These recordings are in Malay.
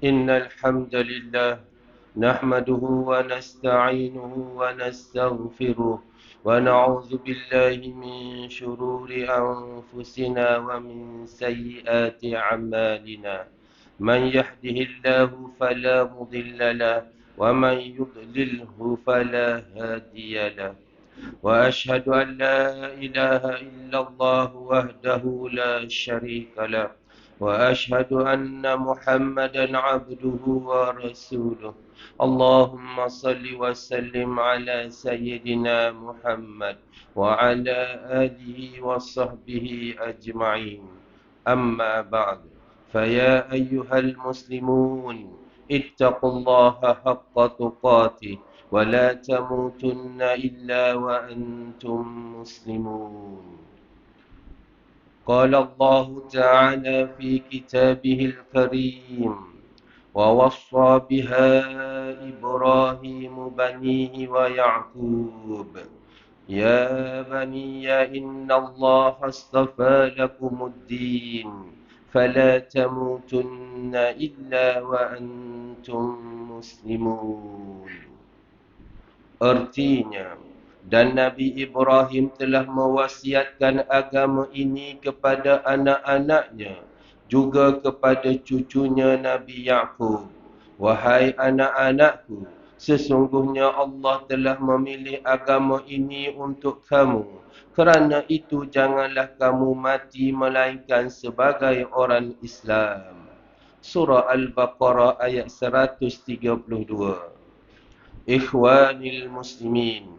إن الحمد لله نحمده ونستعينه ونستغفره ونعوذ بالله من شرور أنفسنا ومن سيئات أعمالنا. من يهده الله فلا مضل له ومن يضلله فلا هادي له. وأشهد أن لا إله إلا الله وحده لا شريك له، وأشهد أن محمدا عبده ورسوله. اللهم صل وسلم على سيدنا محمد وعلى آله وصحبه أجمعين. أما بعد، فيا أيها المسلمون، اتقوا الله حق تقاته ولا تموتن إلا وأنتم مسلمون. قال الله تعالى في كتابه الكريم: ووصى بها إبراهيم بنيه ويعقوب يا بني إن الله اصطفى لكم الدين فلا تموتن إلا وأنتم مسلمون. Artinya, dan Nabi Ibrahim telah mewasiatkan agama ini kepada anak-anaknya, juga kepada cucunya Nabi Yaqub. Wahai anak-anakku, sesungguhnya Allah telah memilih agama ini untuk kamu. Kerana itu janganlah kamu mati melainkan sebagai orang Islam. Surah Al-Baqarah ayat 132. Ikhwanil muslimin,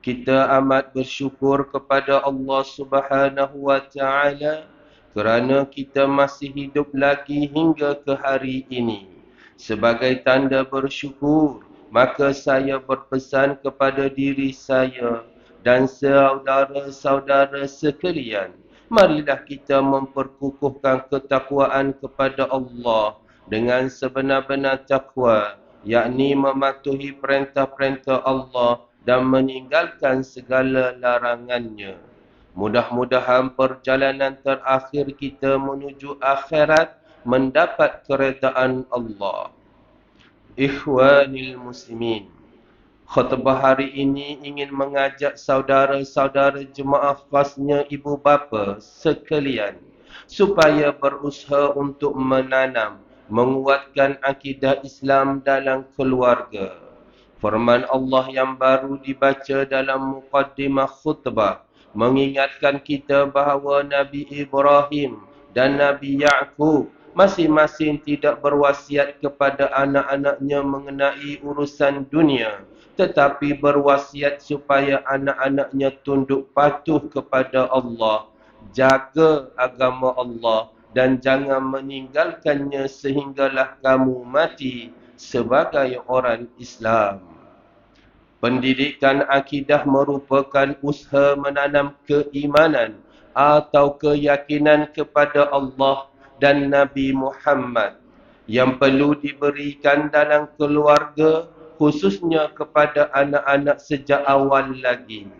kita amat bersyukur kepada Allah Subhanahu wa taala kerana kita masih hidup lagi hingga ke hari ini. Sebagai tanda bersyukur, maka saya berpesan kepada diri saya dan saudara-saudara sekalian, marilah kita memperkukuhkan ketakwaan kepada Allah dengan sebenar-benar takwa, yakni mematuhi perintah-perintah Allah dan meninggalkan segala larangannya. Mudah-mudahan perjalanan terakhir kita menuju akhirat mendapat keredaan Allah. Ikhwanil muslimin, khutbah hari ini ingin mengajak saudara-saudara jemaah, khasnya ibu bapa sekalian, supaya berusaha untuk menguatkan akidah Islam dalam keluarga. Firman Allah yang baru dibaca dalam muqaddimah khutbah mengingatkan kita bahawa Nabi Ibrahim dan Nabi Yaqub masing-masing tidak berwasiat kepada anak-anaknya mengenai urusan dunia, tetapi berwasiat supaya anak-anaknya tunduk patuh kepada Allah, jaga agama Allah dan jangan meninggalkannya sehinggalah kamu mati sebagai orang Islam. Pendidikan akidah merupakan usaha menanam keimanan atau keyakinan kepada Allah dan Nabi Muhammad yang perlu diberikan dalam keluarga, khususnya kepada anak-anak sejak awal lagi.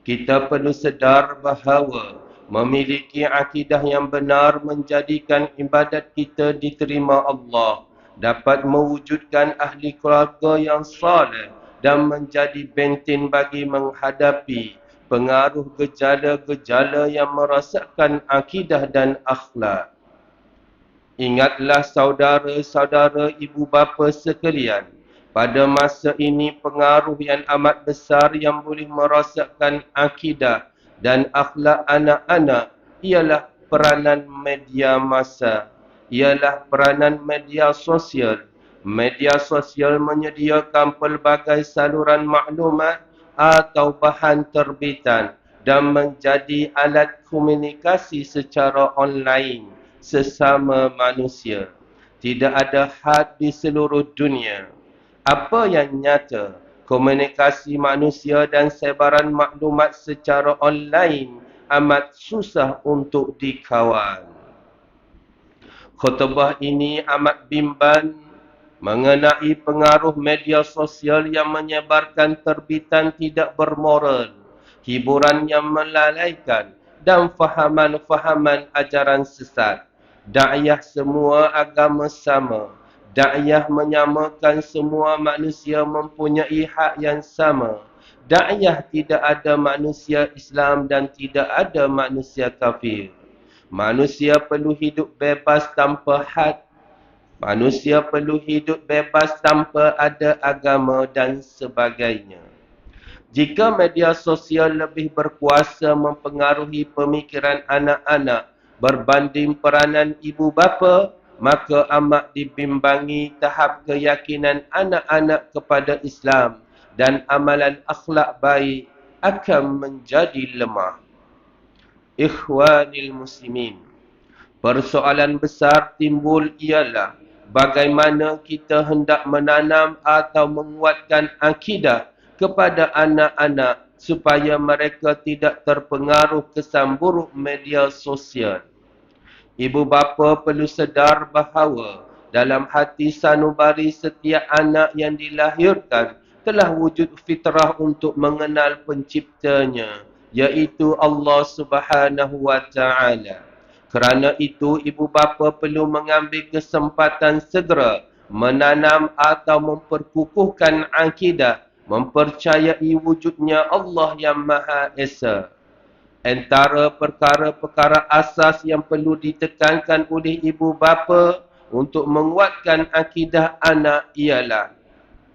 Kita perlu sedar bahawa memiliki akidah yang benar menjadikan ibadat kita diterima Allah, dapat mewujudkan ahli keluarga yang saleh dan menjadi benteng bagi menghadapi pengaruh gejala-gejala yang merosakkan akidah dan akhlak. Ingatlah saudara-saudara ibu bapa sekalian, pada masa ini pengaruh yang amat besar yang boleh merosakkan akidah dan akhlak anak-anak ialah peranan media massa, ialah peranan media sosial. Media sosial menyediakan pelbagai saluran maklumat atau bahan terbitan dan menjadi alat komunikasi secara online sesama manusia. Tidak ada had di seluruh dunia. Apa yang nyata, komunikasi manusia dan sebaran maklumat secara online amat susah untuk dikawal. Khutbah ini amat bimbang mengenai pengaruh media sosial yang menyebarkan terbitan tidak bermoral, hiburan yang melalaikan dan fahaman-fahaman ajaran sesat. Da'iyah semua agama sama, Da'iyah menyamakan semua manusia mempunyai hak yang sama. Da'iyah tidak ada manusia Islam dan tidak ada manusia kafir. Manusia perlu hidup bebas tanpa had. Manusia perlu hidup bebas tanpa ada agama dan sebagainya. Jika media sosial lebih berkuasa mempengaruhi pemikiran anak-anak berbanding peranan ibu bapa, maka amat dibimbangi tahap keyakinan anak-anak kepada Islam dan amalan akhlak baik akan menjadi lemah. Ikhwanil muslimin, persoalan besar timbul ialah bagaimana kita hendak menanam atau menguatkan akidah kepada anak-anak supaya mereka tidak terpengaruh kesan buruk media sosial. Ibu bapa perlu sedar bahawa dalam hati sanubari setiap anak yang dilahirkan telah wujud fitrah untuk mengenal penciptanya, iaitu Allah Subhanahu wa Ta'ala. Kerana itu, ibu bapa perlu mengambil kesempatan segera menanam atau memperkukuhkan akidah, mempercayai wujudnya Allah yang Maha Esa. Antara perkara-perkara asas yang perlu ditekankan oleh ibu bapa untuk menguatkan akidah anak ialah: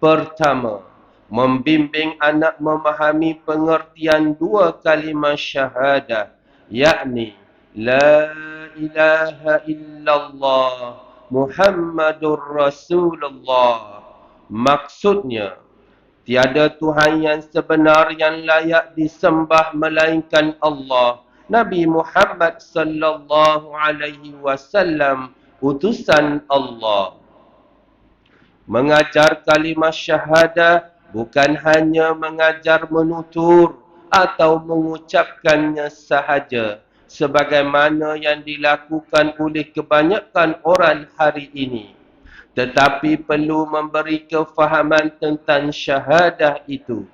pertama, membimbing anak memahami pengertian dua kalimah syahadah, yakni La ilaha illallah Muhammadur Rasulullah. Maksudnya, tiada Tuhan yang sebenar yang layak disembah melainkan Allah. Nabi Muhammad sallallahu alaihi wasallam utusan Allah. Mengajar kalimah syahadah bukan hanya mengajar menutur atau mengucapkannya sahaja, sebagaimana yang dilakukan oleh kebanyakan orang hari ini. Tetapi perlu memberi kefahaman tentang syahadah itu.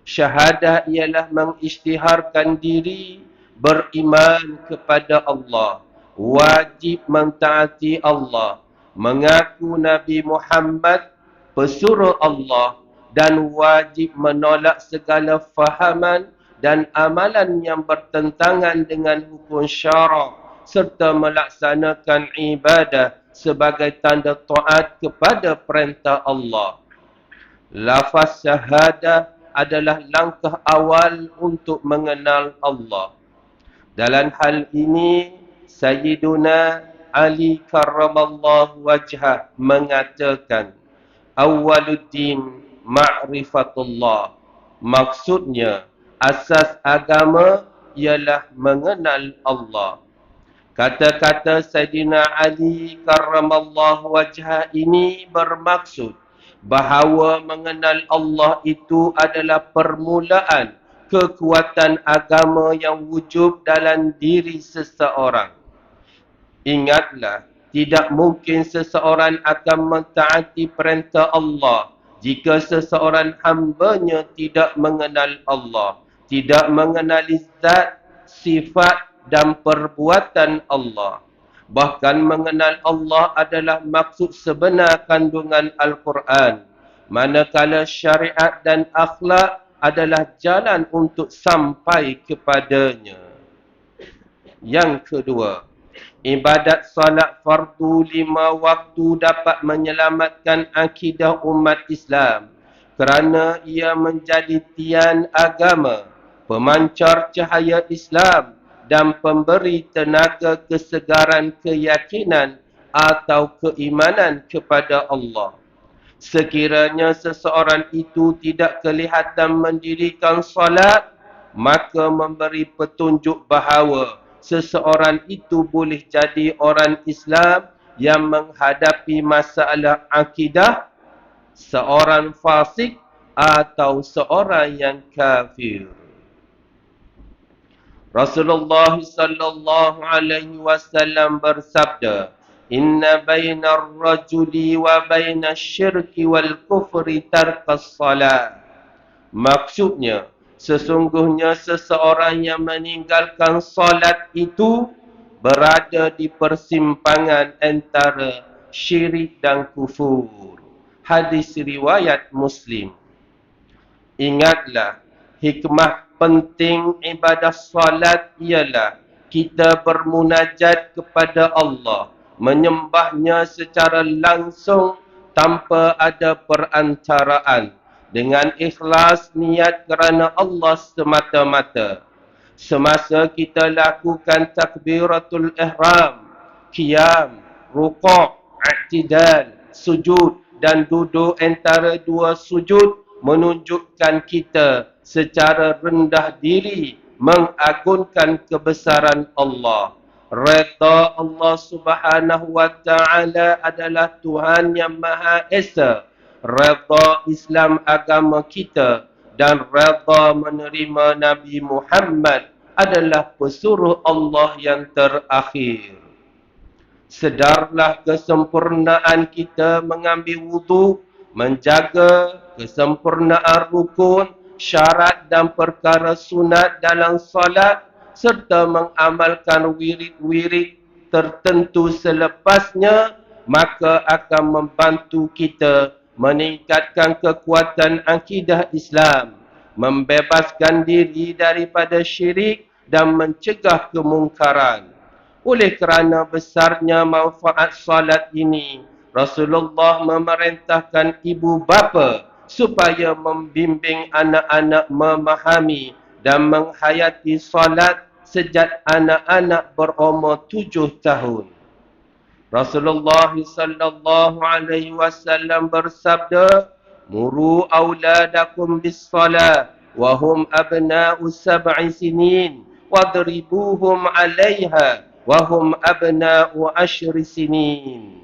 Syahadah ialah mengisytiharkan diri, beriman kepada Allah, wajib mentaati Allah, mengaku Nabi Muhammad pesuruh Allah dan wajib menolak segala fahaman dan amalan yang bertentangan dengan hukum syarak serta melaksanakan ibadah sebagai tanda taat kepada perintah Allah. Lafaz syahadah adalah langkah awal untuk mengenal Allah. Dalam hal ini, Sayyiduna Ali karramallahu wajhah mengatakan, Awaluddin ma'rifatullah. Maksudnya, asas agama ialah mengenal Allah. Kata-kata Sayyidina Ali karramallahu wajhah ini bermaksud bahawa mengenal Allah itu adalah permulaan kekuatan agama yang wujud dalam diri seseorang. Ingatlah, tidak mungkin seseorang akan mentaati perintah Allah jika seseorang hambanya tidak mengenal Allah, tidak mengenali zat, sifat dan perbuatan Allah. Bahkan mengenal Allah adalah maksud sebenar kandungan Al-Quran, manakala syariat dan akhlak adalah jalan untuk sampai kepadanya. Yang kedua, ibadat salat fardu 5 waktu dapat menyelamatkan akidah umat Islam kerana ia menjadi tian agama, pemancar cahaya Islam dan pemberi tenaga kesegaran keyakinan atau keimanan kepada Allah. Sekiranya seseorang itu tidak kelihatan mendirikan salat, maka memberi petunjuk bahawa seseorang itu boleh jadi orang Islam yang menghadapi masalah akidah, seorang fasik atau seorang yang kafir. Rasulullah sallallahu alaihi wasallam bersabda, Inna bainar rajuli wa bainas syirki wal kufri tarkas salat. Maksudnya, sesungguhnya seseorang yang meninggalkan salat itu berada di persimpangan antara syirik dan kufur. Hadis riwayat Muslim. Ingatlah, hikmah penting ibadah salat ialah kita bermunajat kepada Allah, menyembahnya secara langsung tanpa ada perantaraan, dengan ikhlas niat kerana Allah semata-mata. Semasa kita lakukan takbiratul ihram, qiyam, rukuk, i'tidal, sujud dan duduk antara dua sujud menunjukkan kita secara rendah diri mengagungkan kebesaran Allah. Redha Allah Subhanahu wa taala adalah Tuhan yang Maha Esa. Redha Islam agama kita dan redha menerima Nabi Muhammad adalah pesuruh Allah yang terakhir. Sedarlah kesempurnaan kita mengambil wudu, menjaga kesempurnaan rukun, syarat dan perkara sunat dalam salat, serta mengamalkan wirid-wirid tertentu selepasnya, maka akan membantu kita meningkatkan kekuatan akidah Islam, membebaskan diri daripada syirik dan mencegah kemungkaran. Oleh kerana besarnya manfaat salat ini, Rasulullah memerintahkan ibu bapa supaya membimbing anak-anak memahami dan menghayati salat sejak anak-anak berumur 7 tahun. Rasulullah sallallahu alaihi wasallam bersabda, "Muru auladakum bis-salat wa hum abna'u sab'i sinin wadribuhum 'alaiha wa hum abna'u 10 sinin."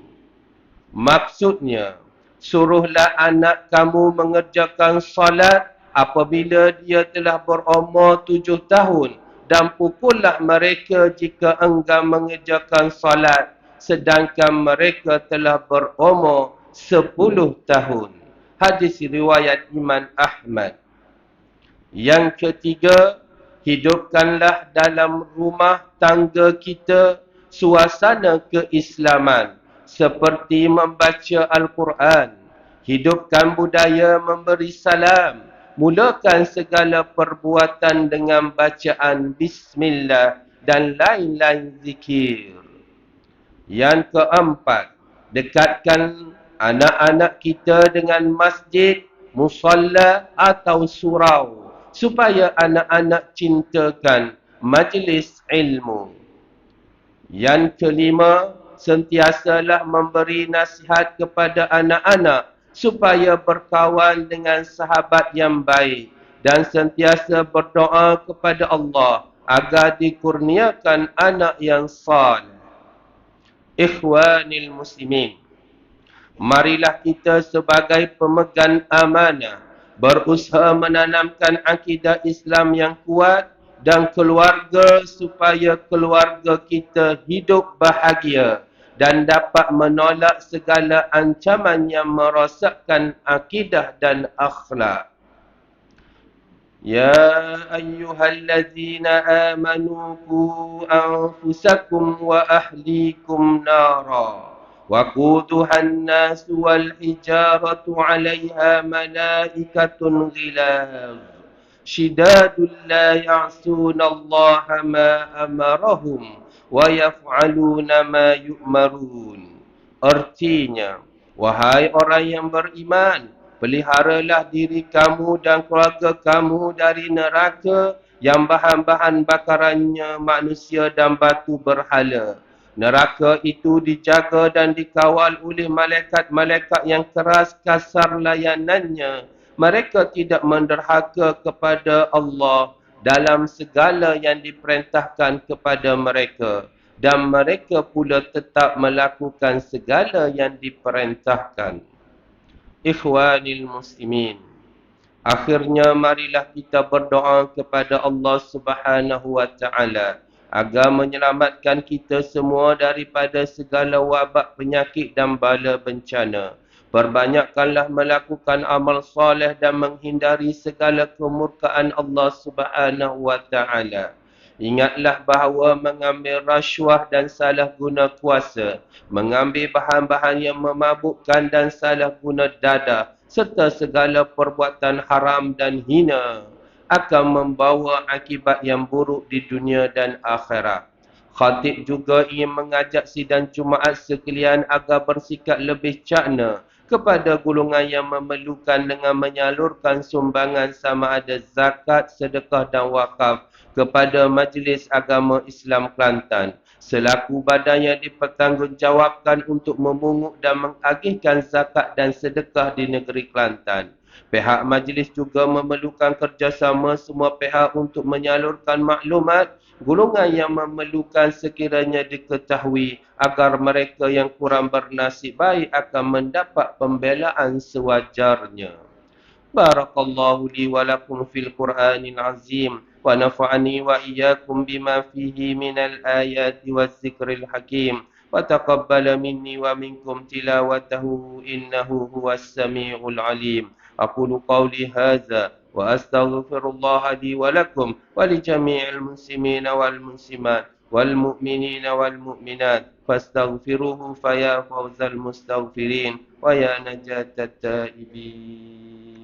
Maksudnya, suruhlah anak kamu mengerjakan salat apabila dia telah berumur 7 tahun dan pukullah mereka jika enggan mengerjakan salat sedangkan mereka telah berumur 10 tahun. Hadis riwayat Imam Ahmad. Yang ketiga, hidupkanlah dalam rumah tangga kita suasana keislaman seperti membaca Al-Quran. Hidupkan budaya memberi salam. Mulakan segala perbuatan dengan bacaan Bismillah dan lain-lain zikir. Yang keempat, dekatkan anak-anak kita dengan masjid, musalla atau surau supaya anak-anak cintakan majlis ilmu. Yang kelima, sentiasalah memberi nasihat kepada anak-anak supaya berkawan dengan sahabat yang baik dan sentiasa berdoa kepada Allah agar dikurniakan anak yang saleh. Ikhwanil muslimin, marilah kita sebagai pemegang amanah berusaha menanamkan akidah Islam yang kuat dan keluarga supaya keluarga kita hidup bahagia dan dapat menolak segala ancaman yang merosakkan akidah dan akhlak. يا أيها الذين آمنوا قوا أنفسكم وأهليكم نارا وقودها الناس والحجارة عليها ملائكة غلاظ شداد لا يعصون الله ما أمرهم ويفعلون ما يؤمرون. Artinya, wahai orang yang beriman, peliharalah diri kamu dan keluarga kamu dari neraka yang bahan-bahan bakarannya manusia dan batu berhala. Neraka itu dijaga dan dikawal oleh malaikat-malaikat yang keras kasar layanannya. Mereka tidak menderhaka kepada Allah dalam segala yang diperintahkan kepada mereka. Dan mereka pula tetap melakukan segala yang diperintahkan. Ikhwanil muslimin, akhirnya marilah kita berdoa kepada Allah Subhanahu wa taala agar menyelamatkan kita semua daripada segala wabak penyakit dan bala bencana. Perbanyakkanlah melakukan amal soleh dan menghindari segala kemurkaan Allah Subhanahu wa taala. Ingatlah bahawa mengambil rasuah dan salah guna kuasa, mengambil bahan-bahan yang memabukkan dan salah guna dadah, serta segala perbuatan haram dan hina akan membawa akibat yang buruk di dunia dan akhirat. Khatib juga ingin mengajak sidang Jumaat sekalian agar bersikap lebih cakna kepada golongan yang memerlukan dengan menyalurkan sumbangan sama ada zakat, sedekah dan wakaf kepada Majlis Agama Islam Kelantan selaku badan yang dipertanggungjawabkan untuk memungut dan mengagihkan zakat dan sedekah di negeri Kelantan. Pihak majlis juga memerlukan kerjasama semua pihak untuk menyalurkan maklumat golongan yang memerlukan sekiranya diketahui agar mereka yang kurang bernasib baik akan mendapat pembelaan sewajarnya. Barakallahu li wa lakum fil Qur'anil azim wa nafa'ani wa iyyakum bima fihi minal ayati waz zikril hakim wa taqabbala minni wa minkum tilawatahu innahu huwas samiul alim. Aqulu qawli hadza wa astaghfirullah li wa lakum wa li jami'il muslimina wal muslimat wal mu'minina wal mu'minat fastaghfiruhu fa ya fawzal mustaghfirin wa ya najatat taibin.